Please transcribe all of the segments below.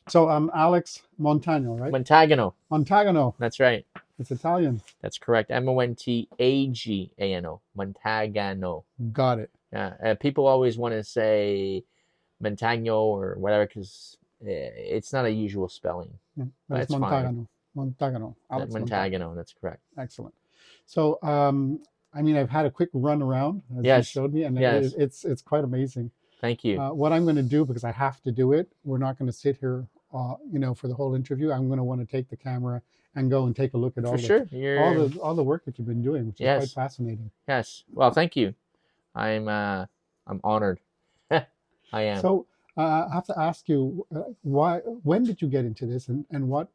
So I'm Alex Montagano, right? Montagano. Montagano. That's right. It's Italian. That's correct. Montagano. Montagano. Got it. Yeah. People always want to say Montagno or whatever because it's not a usual spelling, Yeah, but but it's it's fine. Montagano. Montagano. Alex Montagano. Montagano. That's correct. Excellent. So I mean, I've had a quick run around as you Yes. showed me, and Yes. it's quite amazing. Thank you. What I'm going to do, because I have to do it, we're not going to sit here, for the whole interview. I'm going to want to take the camera and go and take a look at For sure. all the work that you've been doing, which is quite Yes. fascinating. Yes. Well, thank you. I'm honored. I am. So I have to ask you, when did you get into this, and why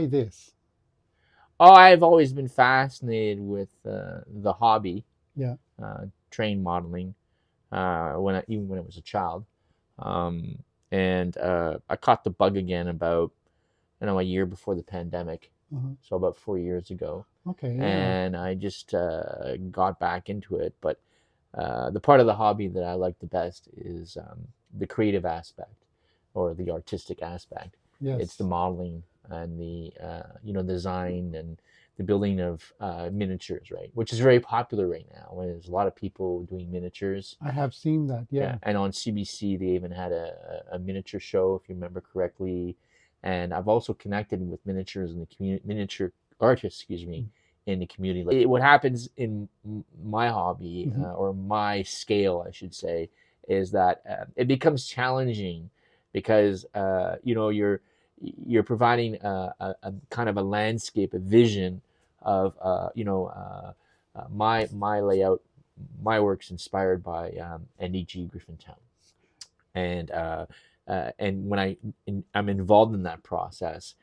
this? Oh, I've always been fascinated with the hobby, Yeah. train modeling, even when I was a child. Um, and I caught the bug again about a year before the pandemic, Uh-huh. so about 4 years ago, Okay. Yeah. and I just got back into it. But the part of the hobby that I like the best is the creative aspect or the artistic aspect. It's the Yes. modeling and the design and the building of miniatures, right? Which is very popular right now. When there's a lot of people doing miniatures. I have seen that. Yeah, Yeah. and on CBC they even had a miniature show, if you remember correctly. And I've also connected with miniatures in the community, miniature artists, excuse me, in the community. What happens in my hobby Hmm. or my scale, I should say, is that it becomes challenging because you're providing a kind of a landscape, a vision of my layout. My work's inspired by N.D.G. Griffintown, and when I'm involved in that process,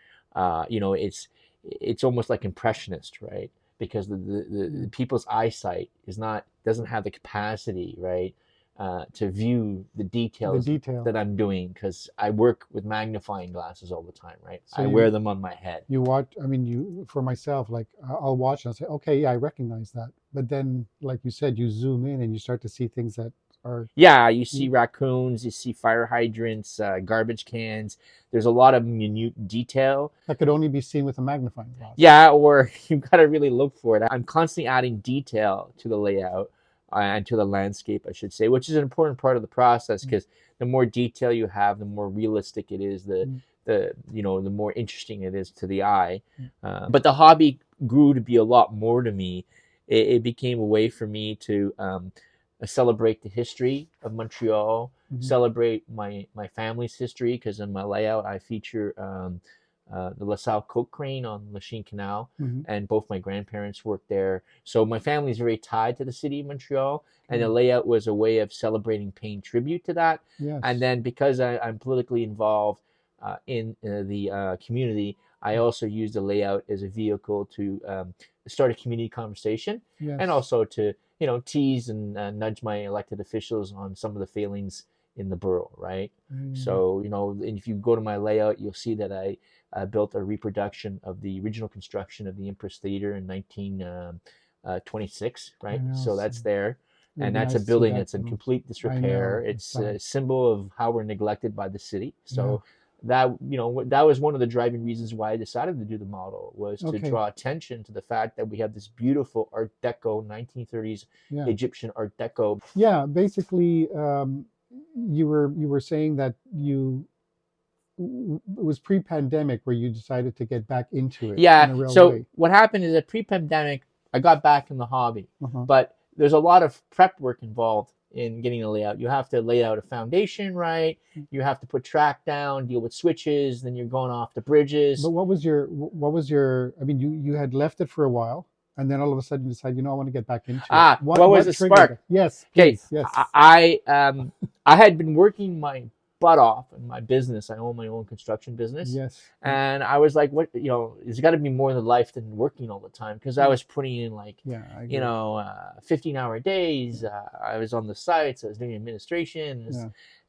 it's almost like impressionist, right? Because the people's eyesight doesn't have the capacity, right, to view the The details detail. that I'm doing because I work with magnifying glasses all the time, right? So I wear them on my head. you watch. I mean, for myself, like I'll watch and I'll say, okay, yeah, I recognize that. But then, like you said, you zoom in and you start to see things that are. Yeah, you see raccoons, you see fire hydrants, garbage cans. There's a lot of minute detail. That could only be seen with a magnifying glass. Yeah, or you've got to really look for it. I'm constantly adding detail to the layout and to the landscape, I should say, which is an important part of the process because the more detail you have, the more realistic it is. The more interesting it is to the eye. But the hobby grew to be a lot more to me. It became a way for me to celebrate the history of Montreal, celebrate my family's history because in my layout I feature the LaSalle Coke Crane on Lachine Canal, and both my grandparents worked there. So my family is very tied to the city of Montreal, and the layout was a way of celebrating, paying tribute to that. Yes. And then because I'm politically involved in the community, I also use the layout as a vehicle to start a community conversation, Yes. and also to tease and nudge my elected officials on some of the failings in the borough, right? So if you go to my layout, you'll see that I built a reproduction of the original construction of the Empress Theater in 1926, right? So that's there. And that's a building that's in complete disrepair. It's a symbol of how we're neglected by the city. So that was one of the driving reasons why I decided to do the model, was to draw attention to the fact that we have this beautiful Art Deco 1930s Egyptian Art Deco. Yeah, basically, you were saying that it was pre-pandemic where you decided to get back into it. Yeah. In a real So way. what happened is that pre-pandemic, I got back in the hobby, but there's a lot of prep work involved in getting a layout. You have to lay out a foundation, right? You have to put track down, deal with switches, then you're going off the bridges. But what was your? I mean, you had left it for a while, and then all of a sudden you decide, I want to get back into it. What was the spark? Yes. Okay. Please, yes. I had been working my butt off in my business. I own my own construction business. Yes. And I was like, what, there's got to be more than life than working all the time, because I was putting in 15-hour days. I was on the sites. I was doing administration.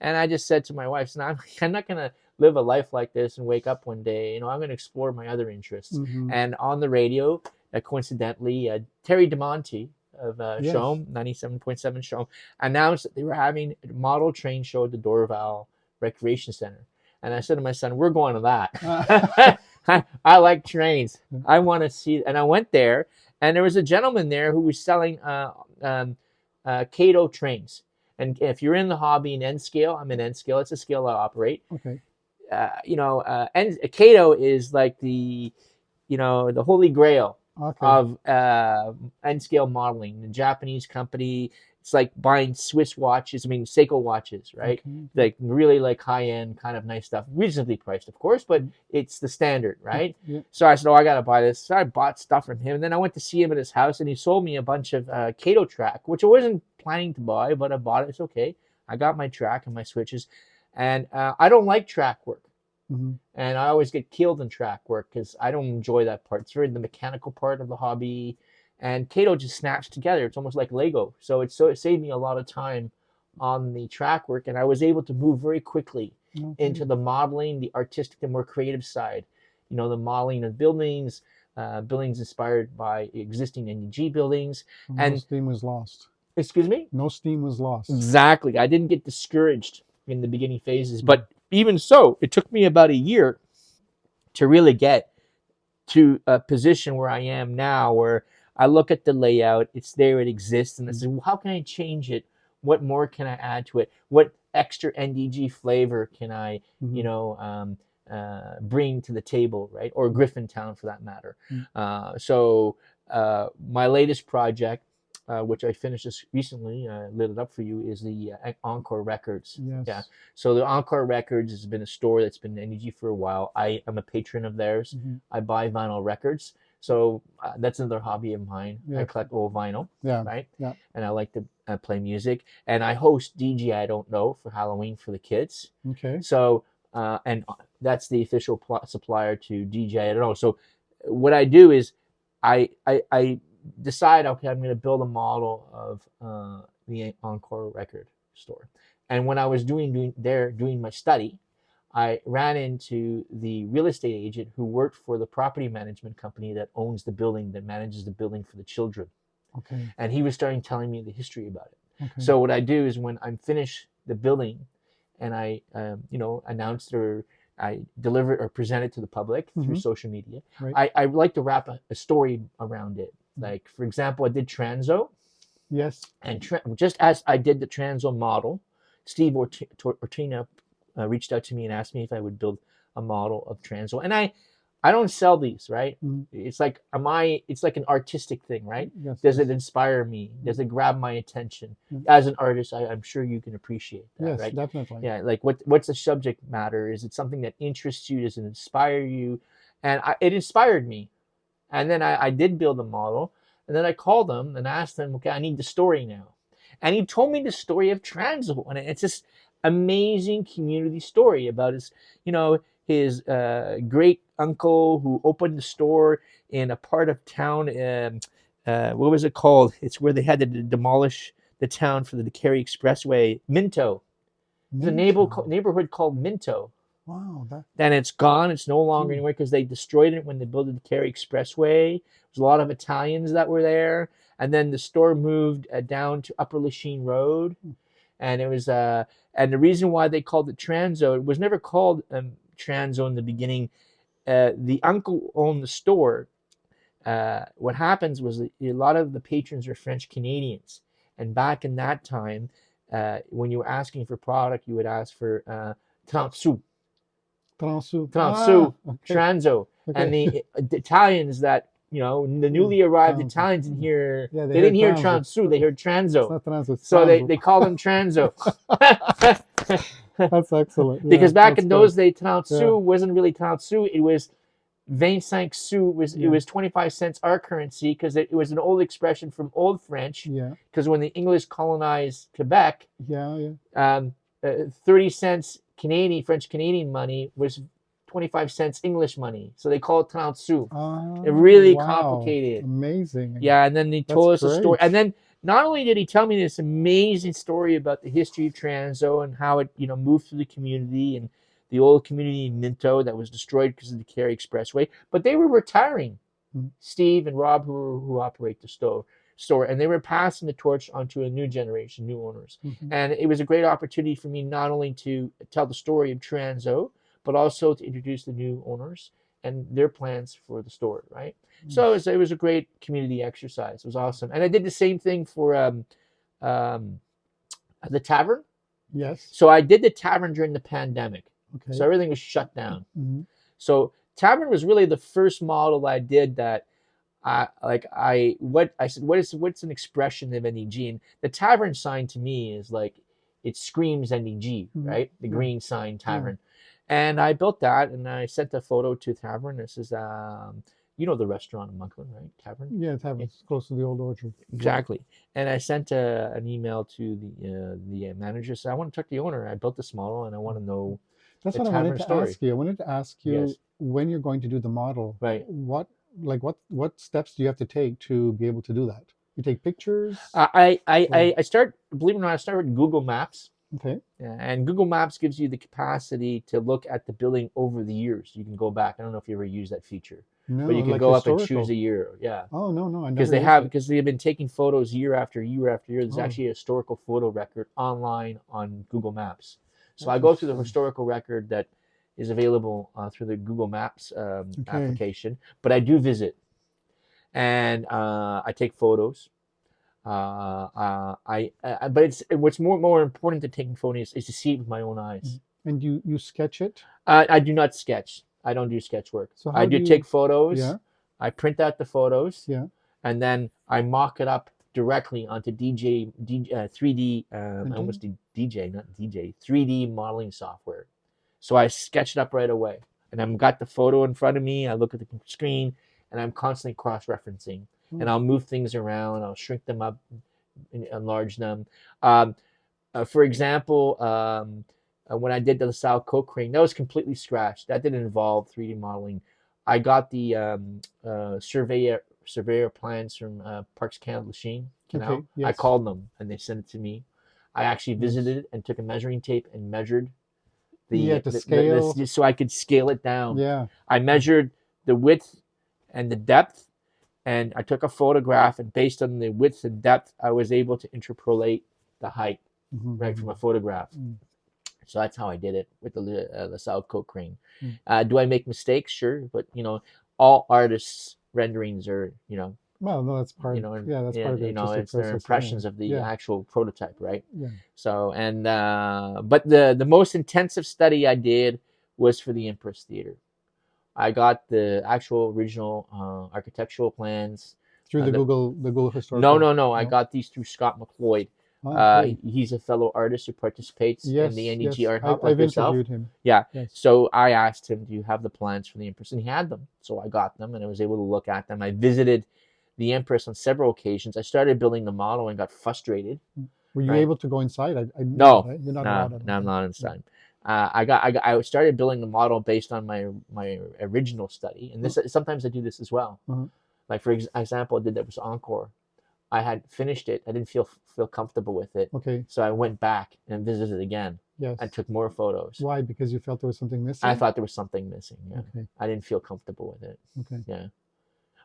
And I just said to my wife, I'm not going to live a life like this and wake up one day. I'm going to explore my other interests. And on the radio, coincidentally, Terry DeMonte of Chaume, 97.7 Chaume, announced that they were having a model train show at the Dorval Recreation Center. And I said to my son, "We're going to Uh, that." I like trains. I want to see. And I went there, and there was a gentleman there who was selling Cato trains. And if you're in the hobby in N scale, I'm in N scale. It's a scale I operate. okay. And Cato is like the holy grail Okay. of N scale modeling. The Japanese company, it's like buying Swiss watches. I mean, Seiko watches, right? Okay. Like really like high end, kind of nice stuff, reasonably priced, of course, but Mm. it's the standard, right? Yeah. So I said, "Oh, I gotta buy this." So I bought stuff from him, and then I went to see him at his house, and he sold me a bunch of Cato track, which I wasn't planning to buy, but I bought it. It's okay. I got my track and my switches, and I don't like track work. Hmm. And I always get killed in track work because I don't enjoy that part. It's very the mechanical part of the hobby. And Cato just snaps together. It's almost like Lego. So it saved me a lot of time on the track work. And I was able to move very quickly Okay. into the modeling, the artistic, the more creative side. The modeling of buildings, buildings inspired by existing N.D.G buildings. No And, steam was lost. excuse me? No steam was lost. Exactly. I didn't get discouraged in the beginning phases. But even so, it took me about a year to really get to a position where I am now, where I look at the layout, it's there, it exists, and I say, well, how can I change it? What more can I add to it? What extra N.D.G flavor can I, Mhm. bring to the table, right? Or Griffintown for that matter. Mm. So my latest project, which I finished this recently, lit it up for you, is the Encore Records. Yes. Yeah. So the Encore Records has been a store that's been N.D.G for a while. I am a patron of theirs. Mhm. I buy vinyl records. So that's another hobby of mine. I Yeah. collect old vinyl, Yeah. right? Yeah. And I like to play music. And I host DJ I Don't Know for Halloween for the kids. Okay. So, and that's the official supplier to DJ I Don't Know. So what I do is I decide, okay, I'm going to build a model of the Encore record store. And when I was doing my study, I ran into the real estate agent who worked for the property management company that owns the building, that manages the building for the children. Okay. And he was starting telling me the history about it. Okay. So what I do is when I'm finished the building and I, announce or I deliver it or present it to the public through social media, Right. I like to wrap a story around it. Like, for example, I did Transo, Yes. and just as I did the Transo model, Steve Ortina reached out to me and asked me if I would build a model of Transo. And I don't sell these, right? Mm. It's like it's like an artistic thing, right? Yes. Does Yes. it inspire me? Does it grab my attention? Mm. As an artist, I'm sure you can appreciate that, Yes. right? Definitely. Yeah, like what's the subject matter? Is it something that interests you? Does it inspire you? And it inspired me. And then I did build a model. And then I called him and asked him, okay, I need the story now. And he told me the story of Transo. And it's this amazing community story about his great uncle who opened the store in a part of town. What was it called? It's where they had to demolish the town for the Carey Expressway. Minto. There's a Minto. neighborhood called Minto. Wow. Then it's gone. It's no longer anywhere because they destroyed it when they built the Carey Expressway. There's a lot of Italians that were there. And then the store moved down to Upper Lachine Road. And it was, and the reason why they called it Transo, it was never called Transo in the beginning. The uncle owned the store. What happens was that a lot of the patrons are French Canadians. And back in that time, when you were asking for product, you would ask for 30 sous. Transu. Transu, Okay. Transo. Okay. And the Italians that, the newly arrived Transo. Italians in here, Yeah, they didn't hear Transu. Transu, they heard It's Transo. not Transu. It's So Transu. they call them Transo. That's excellent. Because Yeah, back that's in those great. days, Transu wasn't really Transu, it was 25 sous. It was 25 cents our currency because it was an old expression from Old French. Yeah. Because when the English colonized Quebec, Yeah. Yeah. 30 cents French Canadian money was 25 cents English money. So they call it 30 sous. Oh, Really wow. complicated. Amazing. Yeah, and then he told us a story. great. And then not only did he tell me this amazing story about the history of Transo and how it, moved through the community and the old community in Minto that was destroyed because of the Carey Expressway, but they were retiring. Mhm. Steve and Rob, who operate the store, and they were passing the torch onto a new generation, new owners. Mhm. And it was a great opportunity for me not only to tell the story of Transo, but also to introduce the new owners and their plans for the store, right? So it was a great community exercise. It was awesome. And I did the same thing for um, the tavern. Yes. So I did the tavern during the pandemic. Okay. So everything was shut down. Mm-hmm. So tavern was really the first model I did that what's an expression of N.D.G? And the tavern sign to me is like, it screams N.D.G, right? The green sign tavern. And I built that, and I sent a photo to tavern. This is you know the restaurant in Monkland, right? Tavern. Yeah, tavern. It's close to the old orchard. Exactly. And I sent an email to the manager. Said I want to talk to the owner. I built this model, and I want to know. That's the what I wanted tavern to story. ask you. I wanted to ask you Yes. when you're going to do the model. Right. What steps do you have to take to be able to do that? You take pictures. I believe it or not, I started with Google Maps. Okay. Yeah, and Google Maps gives you the capacity to look at the building over the years. You can go back. I don't know if you ever used that feature, No, but you can like go up and historical. choose a year. Yeah. Oh no, I Because never because they've been taking photos year after year after year. There's Oh. actually a historical photo record online on Google Maps. So That's I go through the interesting. historical record that is available through the Google Maps Okay. application. But I do visit, and I take photos. But it's what's more important than taking photos is to see it with my own eyes. And you sketch it. I do not sketch. I don't do sketch work. So how I do do you- take photos. Yeah. I print out the photos. Yeah. And then I mock it up directly onto 3D. I almost did DJ, not DJ. 3D modeling software. So I sketch it up right away, and I've got the photo in front of me. I look at the screen, and I'm constantly cross-referencing. And I'll move things around. I'll shrink them up, enlarge them. For example, when I did the LaSalle Coke crane, that was completely scratched. That didn't involve 3D modeling. I got the surveyor plans from Parks Canada, Lachine Canal. Okay, yes. I called them, and they sent it to me. I actually visited it and took a measuring tape and measured scale. just so I could scale it down. Yeah. I measured the width and the depth, and I took a photograph, and based on the width and depth, I was able to interpolate the height right from a photograph. So that's how I did it with the LaSalle Coke crane. Do I make mistakes? Sure, but all artists' renderings are Well, no, that's part. that's part of the artistic it's their process, impressions yeah. of the Yeah. actual prototype, right? Yeah. So but the most intensive study I did was for the Empress Theater. I got the actual original architectural plans Through the Google historical. No. I got these through Scott McLeod. Okay. He's a fellow artist who participates in the N.D.G art help like I've yourself. interviewed him. Yeah. Yes. So I asked him, "Do you have the plans for the Empress?" And he had them. So I got them, and I was able to look at them. I visited the Empress on several occasions. I started building the model and got frustrated. Were you Right. able to go inside? No. Right? You're not No, allowed. I'm not inside. I started building the model based on my original study, and this sometimes I do this as well. Like for example, I did that with Encore. I had finished it. I didn't feel comfortable with it, Okay. so I went back and visited again. Yes. I took more photos. Why? Because you felt there was something missing. I thought there was something missing. Yeah. Okay. I didn't feel comfortable with it. Okay. Yeah,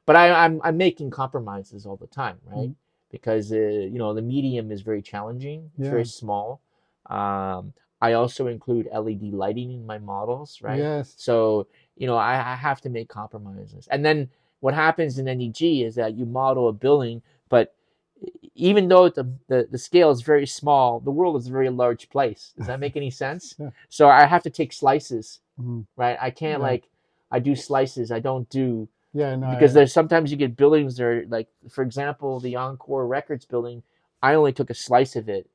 but I'm making compromises all the time, right? Because the medium is very challenging. It's very small. I also include LED lighting in my models, right? Yes. So I have to make compromises. And then what happens in N.D.G is that you model a building, but even though the scale is very small, the world is a very large place. Does that make any sense? Yeah. So I have to take slices, Mm-hmm. right? I can't I do slices. I don't do because there's sometimes you get buildings that are like, for example, the Encore Records building. I only took a slice of it.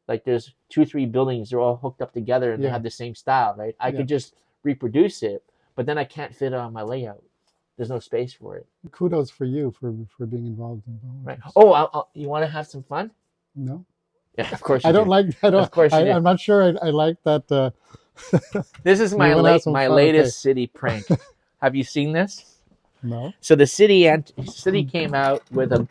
Like there's 2-3 buildings, they're all hooked up together and they have the same style, right? I could just reproduce it, but then I can't fit it on my layout. There's no space for it. Kudos for you for being involved in all of Right. this. Oh, you want to have some fun? No. Yeah, of course. I don't like. I don't. Of course you do. I'm not sure. I like that. This is my wanna have some fun, latest city prank. Have you seen this? No. So the city came out with a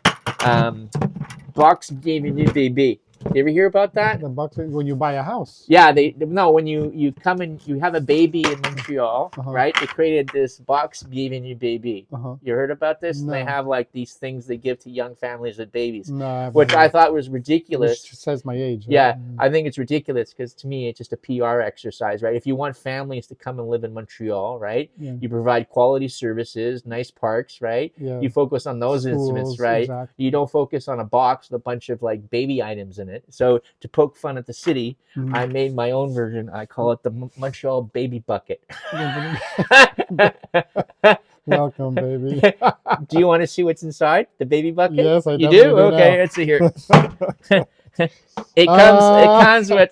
box DVD. You ever hear about that? The box when you buy a house. Yeah, they no, when you come and you have a baby in Montreal, right? They created this box giving you baby. You heard about this? No. They have like these things they give to young families with babies, No, which I thought was ridiculous. Which says my age. Right? Yeah, I think it's ridiculous because to me it's just a PR exercise, right? If you want families to come and live in Montreal, right? Yeah. You provide quality services, nice parks, right? Yeah. You focus on those instruments, right? Exactly. You don't focus on a box with a bunch of like baby items in it. So to poke fun at the city, I made my own version. I call it the Montreal Baby Bucket. Welcome, baby. Do you want to see what's inside the baby bucket? Yes, I do. Do Okay, now. let's see here. It comes with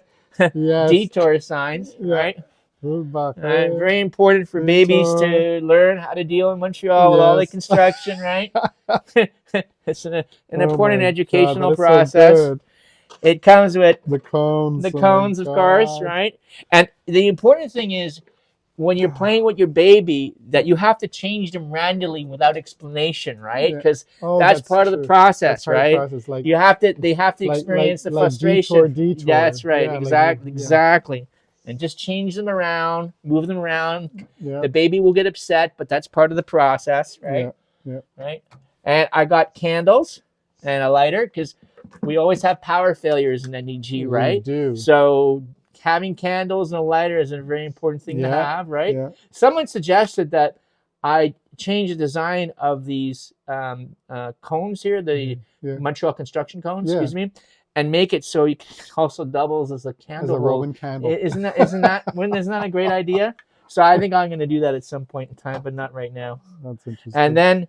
detour signs, right? Very important for babies to learn how to deal in Montreal with all the construction, right? It's an important educational process. So it comes with the cones, of course, right? And the important thing is when you're playing with your baby that you have to change them randomly without explanation, right? Because that's part of the process, right? Like, they have to experience the frustration. Detour. That's right, exactly. And just change them around, move them around. The baby will get upset, but that's part of the process, right? Right. And I got candles and a lighter because we always have power failures in N.D.G, right? We do. So having candles and a lighter is a very important thing to have, right? Someone suggested that I change the design of these cones here, the Montreal construction cones, excuse me, and make it so it also doubles as a candle. As a Roman candle. Isn't that a great idea? So I think I'm going to do that at some point in time, but not right now. That's interesting. And then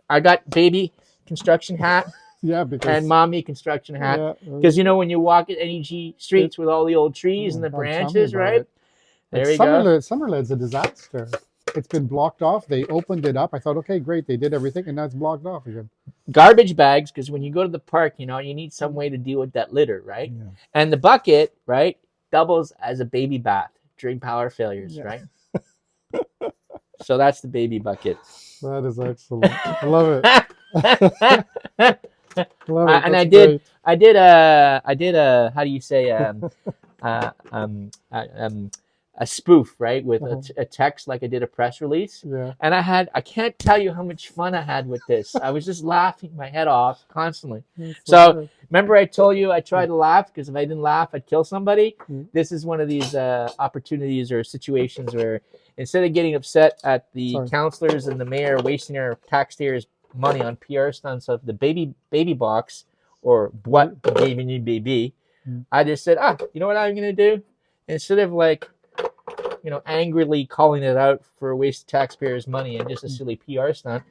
I got baby construction hat. And mommy construction hat. Because when you walk at N.D.G streets with all the old trees and the branches, right? There you go. Summerlin's a disaster. It's been blocked off. They opened it up. I thought, okay, great. They did everything, and now it's blocked off again. Garbage bags, because when you go to the park, you need some way to deal with that litter, right? And the bucket, right, doubles as a baby bath during power failures, right? So that's the baby bucket. That is excellent. I love it. And I did a how do you say a spoof, right, with a text like I did a press release. And I can't tell you how much fun I had with this. I was just laughing my head off constantly. So remember I told you I tried to laugh because if I didn't laugh I'd kill somebody. This is one of these opportunities or situations where instead of getting upset at the councillors and the mayor wasting our taxpayers' money on PR stunts of the baby box or what baby need baby, I just said, you know what I'm gonna do? Instead of angrily calling it out for a waste of taxpayers' money and just a silly PR stunt,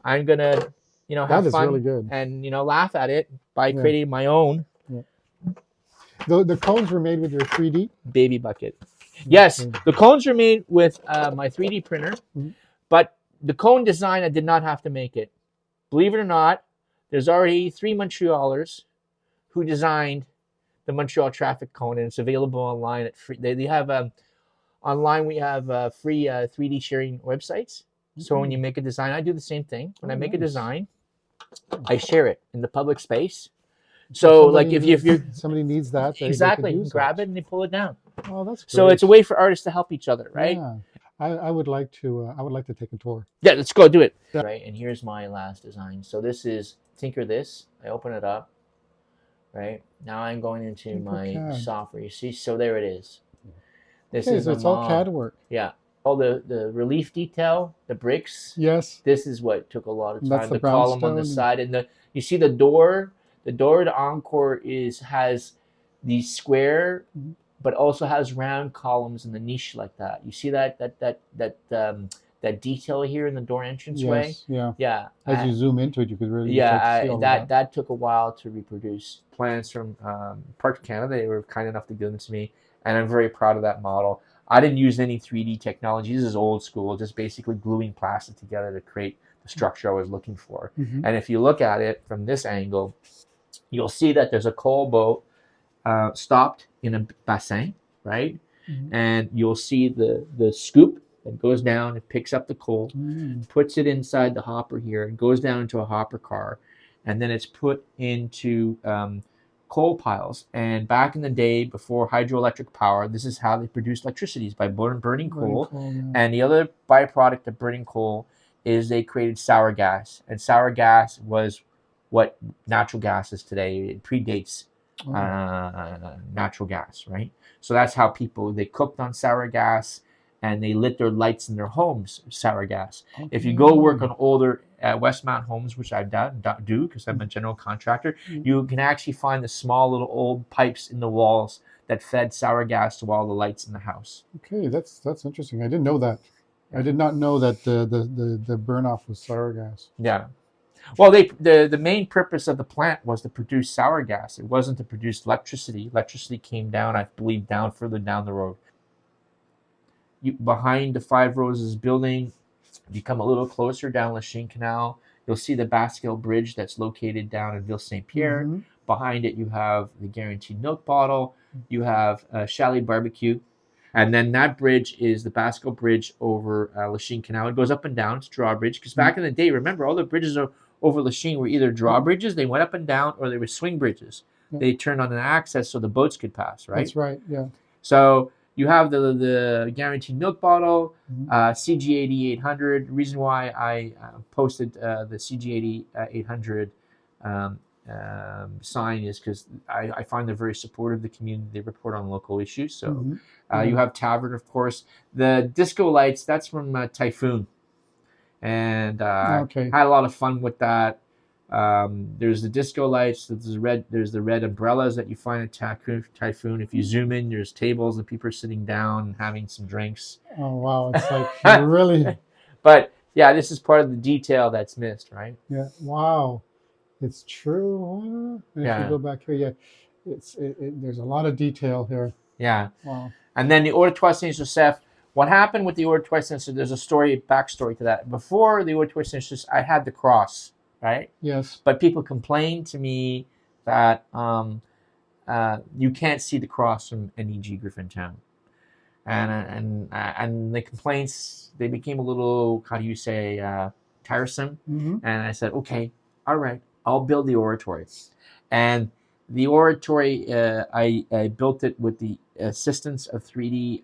I'm gonna have fun really good. And laugh at it by creating my own. The cones were made with your 3D baby bucket. Yes, the cones were made with my 3D printer, but the cone design, I did not have to make it. Believe it or not, there's already 3 Montrealers who designed the Montreal traffic cone, and it's available online at free. They have online. We have free 3D sharing websites. So when you make a design, I do the same thing. When I make a design, I share it in the public space. So if somebody needs that, exactly, you grab it and they pull it down. Oh, that's great. So it's a way for artists to help each other, right? Yeah. I would like to take a tour. Yeah, let's go do it. Yeah. Right, and here's my last design. So this is Tinker This. I open it up. Right now, I'm going into my software. You see, so there it is. This is so it's all CAD work. Yeah, all the relief detail, the bricks. Yes. This is what took a lot of time. That's the column on the side, and you see the door. The door to Encore has the square. But also has round columns in the niche like that. You see that detail here in the door entranceway? Yes, yeah. Yeah. As you zoom into it, you could really see that took a while to reproduce. Plans from Parks Canada, they were kind enough to give them to me, and I'm very proud of that model. I didn't use any 3D technology. This is old school, just basically gluing plastic together to create the structure I was looking for. And if you look at it from this angle, you'll see that there's a coal boat stopped in a bassin, right? And you'll see the scoop that goes down and picks up the coal, puts it inside the hopper here, and goes down into a hopper car, and then it's put into coal piles. And back in the day, before hydroelectric power, this is how they produced electricity, is by burning coal. Yeah. And the other byproduct of burning coal is they created sour gas. And sour gas was what natural gas is today. It predates natural gas, right? So that's how they cooked on sour gas, and they lit their lights in their homes sour gas. Okay. If you go work on older Westmount homes, which I've do because I'm a general contractor, you can actually find the small little old pipes in the walls that fed sour gas to all the lights in the house. Okay, that's interesting. I didn't know that. I did not know that the burn off was sour gas. Yeah. Well, the main purpose of the plant was to produce sour gas. It wasn't to produce electricity. Electricity came down, I believe, further down the road. Behind the Five Roses building, if you come a little closer down Lachine Canal, you'll see the Basque Bridge that's located down in Ville Saint Pierre. Mm-hmm. Behind it, you have the Guaranteed Milk Bottle. You have Chalet Barbecue. And then that bridge is the Basque Bridge over Lachine Canal. It goes up and down. It's a drawbridge. Because back in the day, remember, all the bridges over Lachine were either drawbridges, they went up and down, or they were swing bridges. Yeah. They turned on an access so the boats could pass, right? That's right, yeah. So you have the Guaranteed Milk Bottle, CG80 800. The reason why I posted the CG80 800 sign is because I find they're very supportive of the community. They report on local issues. So you have Tavern, of course. The disco lights, that's from Typhoon. And had a lot of fun with that. There's the disco lights. There's the red umbrellas that you find at Typhoon. If you zoom in, there's tables and people are sitting down and having some drinks. Oh wow! It's like really. But yeah, this is part of the detail that's missed, right? Yeah. Wow, it's true. And if you go back here, yeah, there's a lot of detail here. Yeah. Wow. And then the Auditoire Saint-Joseph. What happened with the Auditoire Saint-Joseph? There's a backstory to that. Before the Auditoire Saint-Joseph, I had the cross. Right? Yes. But people complained to me that you can't see the cross from N.D.G. Griffintown. And the complaints, they became a little, how do you say, tiresome. Mm-hmm. And I said, okay, all right, I'll build the oratory. And the oratory, I built it with the assistance of 3D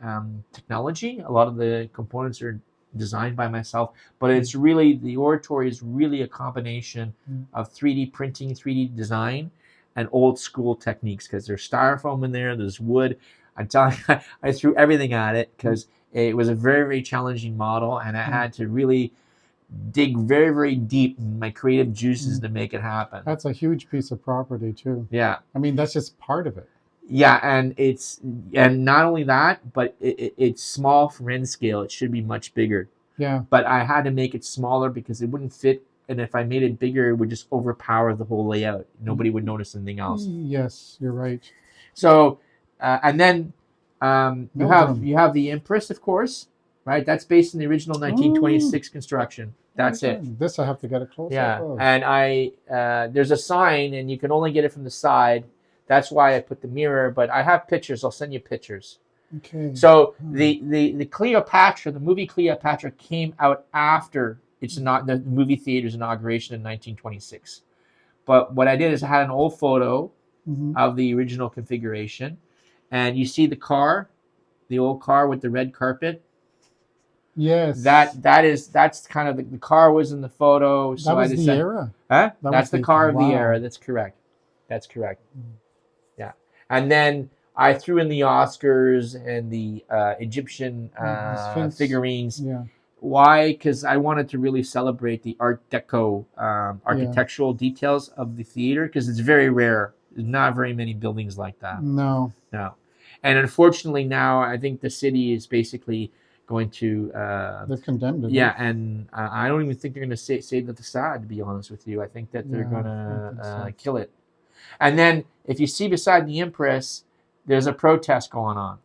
technology. A lot of the components are designed by myself, but it's really, the oratory is really a combination of 3D printing, 3D design, and old school techniques, because there's styrofoam in there's wood. I'm telling you, I threw everything at it because it was a very, very challenging model, and I had to really dig very, very deep in my creative juices to make it happen. That's a huge piece of property too. Yeah. I mean, that's just part of it. Yeah, and not only that, but it's small for N scale. It should be much bigger. Yeah. But I had to make it smaller because it wouldn't fit, and if I made it bigger, it would just overpower the whole layout. Nobody would notice anything else. Yes, you're right. So, and then you have the Empress, of course, right? That's based on the original 1926 construction. That's it. This I have to get a close up. Yeah, and there's a sign, and you can only get it from the side. That's why I put the mirror, but I have pictures. I'll send you pictures. Okay. So the Cleopatra, the movie Cleopatra, came out after the movie theater's inauguration in 1926. But what I did is I had an old photo of the original configuration, and you see the old car with the red carpet. Yes. That's kind of the car was in the photo. So that was the era. Huh? That's the car of the era. That's correct. That's correct. Yeah. And then I threw in the Oscars and the Egyptian figurines. Yeah. Why? Because I wanted to really celebrate the Art Deco architectural details of the theater, because it's very rare. There's not very many buildings like that. No. And unfortunately now I think the city is basically going to... they've condemned it. Yeah, and I don't even think they're going to save the facade, to be honest with you. I think that they're going to kill it. And then if you see beside the Empress, there's a protest going on.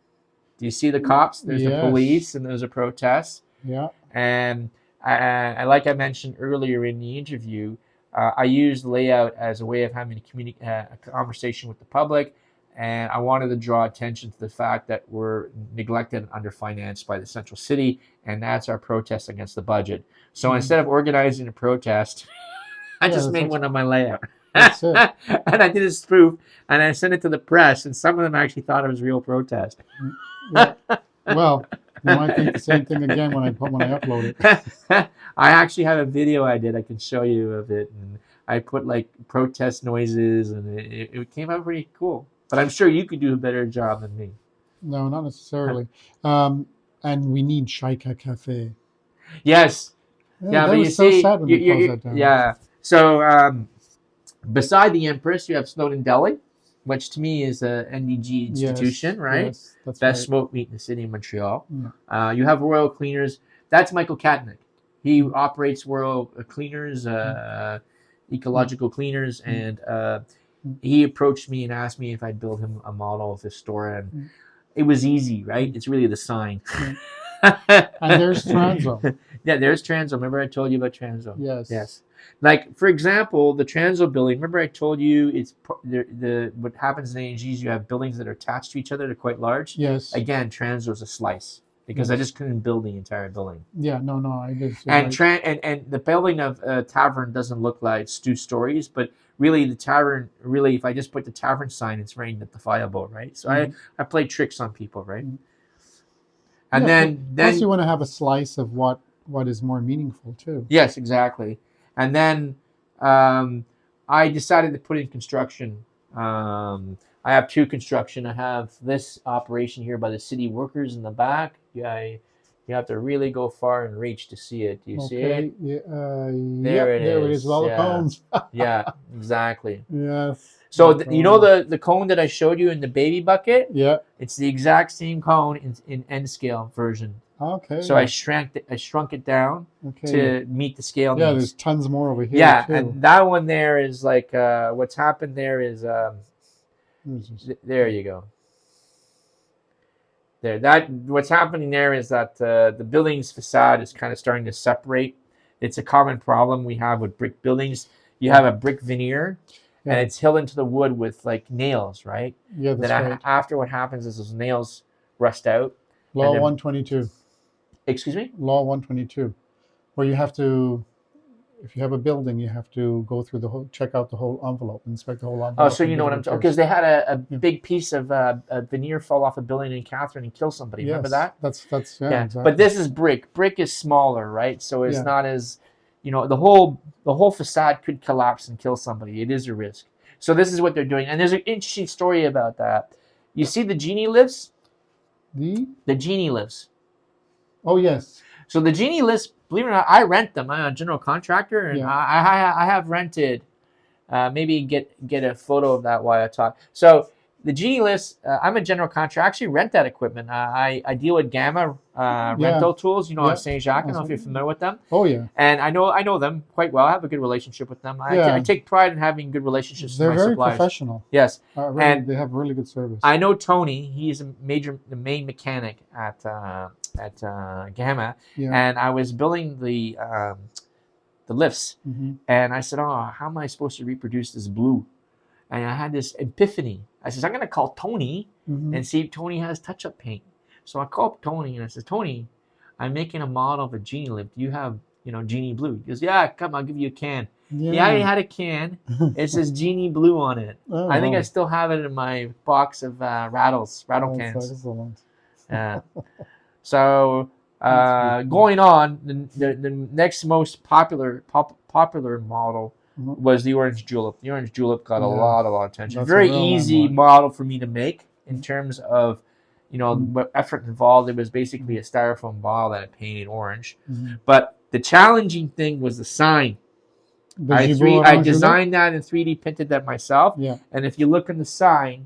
Do you see the cops? There's the police, and there's a protest. Yeah. And I like I mentioned earlier in the interview, I used layout as a way of having a conversation with the public, and I wanted to draw attention to the fact that we're neglected and underfinanced by the central city, and that's our protest against the budget. So instead of organizing a protest, I just made one on my layout. That's it. And I did a spoof, and I sent it to the press, and some of them actually thought it was real protest. Yeah. Well, they might think the same thing again when I upload it. I actually have a video I did. I can show you of it, and I put like protest noises, and it came out pretty cool. But I'm sure you could do a better job than me. No, not necessarily. Um, and we need Shaika Cafe. Yes, Yeah, yeah, that but you was so see, sad when they closed that down. yeah. So beside the Empress, you have Snowden Deli, which to me is a N.D.G institution, Yes, right? yes, that's Best right. smoked meat in the city of Montreal. Yeah. You have Royal Cleaners. That's Michael Katnick. He operates Royal Cleaners, ecological cleaners, and he approached me and asked me if I'd build him a model of his store, and it was easy, right? It's really the sign. And there's Transo. Yeah, there's Transo. Remember I told you about Transo? Yes. Yes. Like, for example, the Transo building, remember I told you it's what happens in N.D.G is you have buildings that are attached to each other. They're quite large. Yes. Again, Transo is a slice because I just couldn't build the entire building. Yeah, no, I just. And and the building of a tavern doesn't look like it's 2 stories, but really the tavern, really, if I just put the tavern sign, it's very identifiable, right? So I play tricks on people, right? And then plus you want to have a slice of what is more meaningful too. Yes, exactly. And then I decided to put in construction. I have 2 construction. I have this operation here by the city workers in the back. Yeah, you have to really go far and reach to see it. Do you see it? Yeah, There it is. There it is. With all the cones. Yeah, exactly. Yes. So you know the cone that I showed you in the baby bucket? Yeah. It's the exact same cone in N scale version. Okay. So I shrunk it down to meet the scale needs. Yeah, there's tons more over here. Yeah, too. and that one there is like what's happened there is there you go. There, what's happening there is that the building's facade is kind of starting to separate. It's a common problem we have with brick buildings. You have a brick veneer, and it's held into the wood with like nails, right? Yeah, that's then right. After what happens is those nails rust out. Law 122. Excuse me? Law 122, where you have to, if you have a building, you have to go through check out the whole envelope, inspect the whole envelope. Oh, so you know what I'm talking? Because they had a big piece of a veneer fall off a building in Catherine and kill somebody. Remember that? That's exactly. But this is brick. Brick is smaller, right? So it's not as, the whole facade could collapse and kill somebody. It is a risk. So this is what they're doing, and there's an interesting story about that. You see the Genie lifts? The Genie lifts. Oh yes. So the Genie lifts, believe it or not, I rent them. I'm a general contractor, and I have rented. Maybe get a photo of that while I talk. So the Genie lifts, I'm a general contractor. I actually rent that equipment. I deal with Gamma rental tools. On Saint Jacques. I don't know if you're familiar with them. Oh yeah. And I know them quite well. I have a good relationship with them. I take pride in having good relatielships with my suppliers. They're very professional. Yes. And they have really good service. I know Tony. He's the main mechanic at Gamma. Yeah. And I was building the lifts, and I said, how am I supposed to reproduce this blue? And I had this epiphany. I said, I'm going to call Tony and see if Tony has touch-up paint. So I called Tony and I said, Tony, I'm making a model of a Genie lift. Do you have, Genie blue? He goes, yeah, come, I'll give you a can. Yeah, I had a can. It says Genie blue on it. Oh, I think I still have it in my box of rattle cans. Excellent. So going on, the next most popular model was the Orange Julep. The Orange Julep got a lot of attention. That's very easy model for me to make in terms of what effort involved. It was basically a styrofoam ball that I painted orange. But the challenging thing was the sign. I designed that and 3D printed that myself. Yeah. And if you look on the side,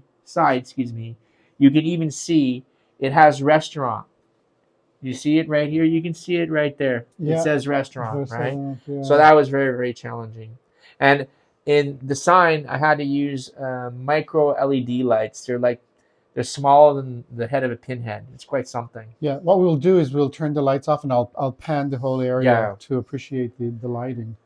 you can even see it has restaurant. You see it right here? You can see it right there. Yeah. It says restaurant, right? Yeah. So that was very, very challenging. And in the sign, I had to use micro LED lights. They're smaller than the head of a pinhead. It's quite something. Yeah. What we'll do is we'll turn the lights off, and I'll pan the whole area to appreciate the lighting.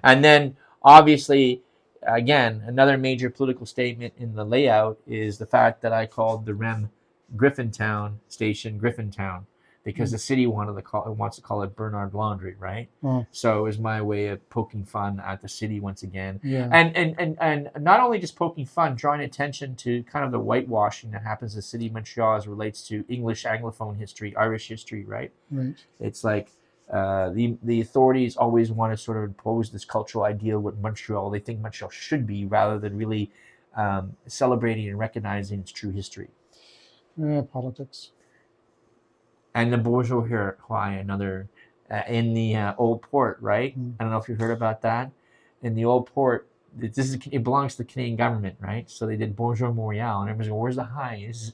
And then, obviously, again, another major political statement in the layout is the fact that I called the REM Griffintown station Griffintown. because the city wants to call it Bernard Laundry, right? Oh, So it was my way of poking fun at the city once again, yeah. and not only just poking fun, drawing attention to kind of the whitewashing that happens in the city of Montreal as relates to English Anglophone history, Irish history, right? Right. It's like the authorities always want to sort of impose this cultural ideal what Montreal they think Montreal should be, rather than really celebrating and recognizing its true history. Politics. And the Bourgeois, another in the old port, right? Mm. I don't know if you heard about that. In the old port, it belongs to the Canadian government, right? So they did Bonjour Montreal, and everybody's going, "Where's the high? It's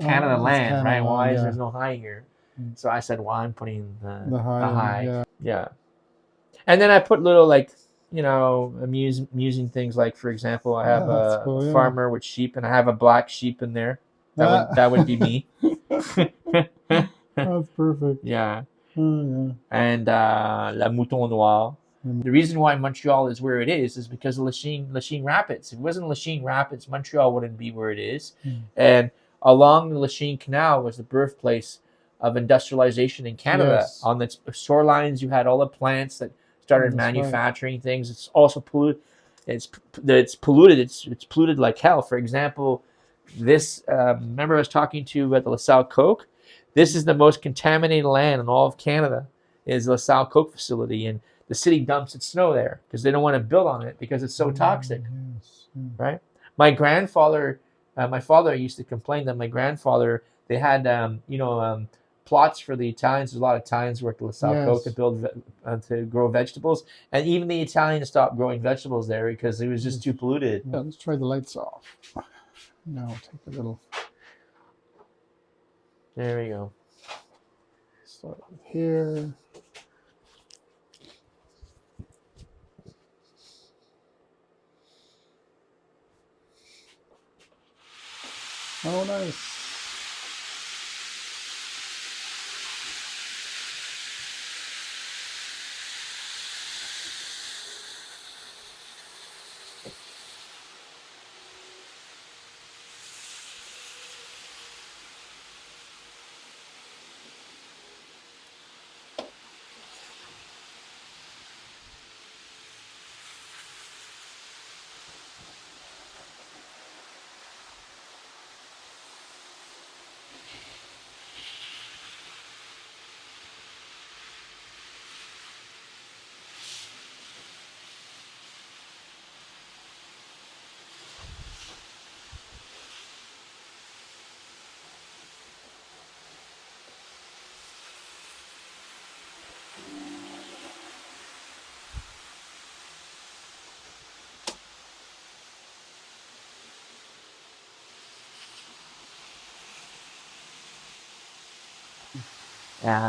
Canada land, Canada right? Why land, is yeah. there's no high here?" Mm. So I said, "Well, I'm putting the high, high, yeah." And then I put little amusing things, like, for example, I have That's a cool, yeah. farmer with sheep, and I have a black sheep in there. That would be me. That's perfect. Yeah. Oh, yeah. And La Mouton Noir. Mm. The reason why Montreal is where it is because of Lachine Rapids. If it wasn't Lachine Rapids, Montreal wouldn't be where it is. Mm. And along the Lachine Canal was the birthplace of industrialization in Canada. Yes. On the shorelines, you had all the plants that started manufacturing things. It's also polluted. It's polluted. It's polluted like hell. For example, this remember I was talking to you about the LaSalle Coke. This is the most contaminated land in all of Canada, is the LaSalle Coke facility, and the city dumps its snow there because they don't want to build on it because it's so toxic. Yes. Mm. Right? My grandfather, my father used to complain that my grandfather, they had plots for the Italians. There's a lot of Italians who worked at LaSalle Coke to build to grow vegetables, and even the Italians stopped growing vegetables there because it was just too polluted. Yeah, let's try the lights off. Now take a little. There we go. Start with here. Oh, nice.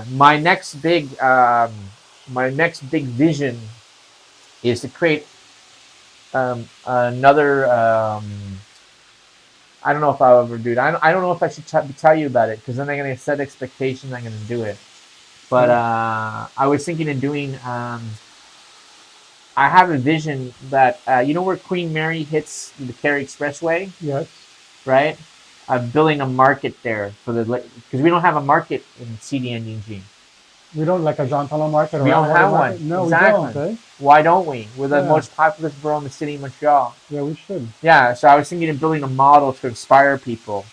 My next big vision is to create another. I don't know if I'll ever do it. I don't know if I should tell you about it, because then I'm going to set expectations. I'm going to do it. But I was thinking of doing. I have a vision that you know where Queen Mary hits the Kerry Expressway. Yes. Right. Building a market there because we don't have a market in CD&G. We don't, like a Jean Talon market? Or we don't have market? one. No, exactly. We don't. Eh? Why don't we? We're the most populous borough in the city of Montreal. Yeah, we should. Yeah, so I was thinking of building a model to inspire people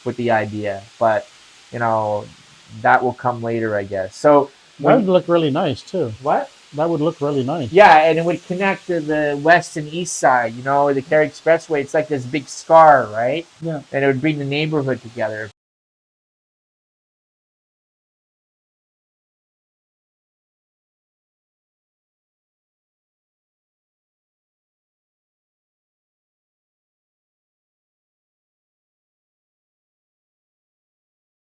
with the idea, but that will come later, I guess. So that would look really nice too. What? That would look really nice. Yeah, and it would connect to the west and east side. The Kerry Expressway. It's like this big scar, right? Yeah. And it would bring the neighborhood together.